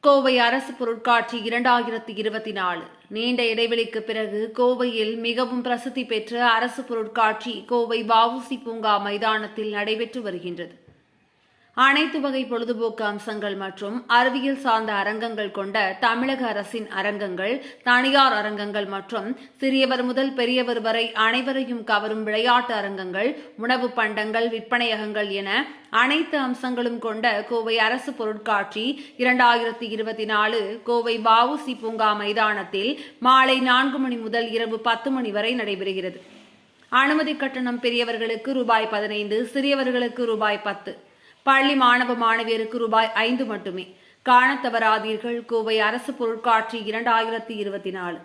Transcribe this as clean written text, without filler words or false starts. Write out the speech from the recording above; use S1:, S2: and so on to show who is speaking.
S1: கோவை அரசு பொருட்காட்சி 2024 நீண்ட இடைவெளிக்கு பிறகு கோவையில் மிகவும் பிரசித்தி பெற்ற அரசு பொருட்காட்சி கோவை வ.உ.சி. பூங்கா மைதானத்தில் நடைபெற்று வருகின்றது. அனைத்து வகை பொழுதுபோக்கு அம்சங்கள் மற்றும் அறிவியல் சார்ந்த அரங்கங்கள் கொண்ட தமிழக அரசின் அரங்கங்கள், தனியார் அரங்கங்கள் மற்றும் சிறியவர் முதல் பெரியவர் வரை அனைவரையும் கவரும் விளையாட்டு அரங்கங்கள், உணவு பண்டங்கள், விற்பனையகங்கள் என அனைத்து அம்சங்களும் கொண்ட கோவை அரசு பொருட்காட்சி 2024 கோவை வ.உ.சி. பூங்கா மைதானத்தில் மாலை 4 மணி முதல் இரவு 10 மணி வரை நடைபெறுகிறது. அனுமதி கட்டணம் பெரியவர்களுக்கு ரூபாய் 15, சிறியவர்களுக்கு ரூபாய் 10, பள்ளி மாணவ மாணவியருக்கு ரூபாய் 5 மட்டுமே. காணத் தவறாதீர்கள். கோவை அரசு பொருட்காட்சி 2024.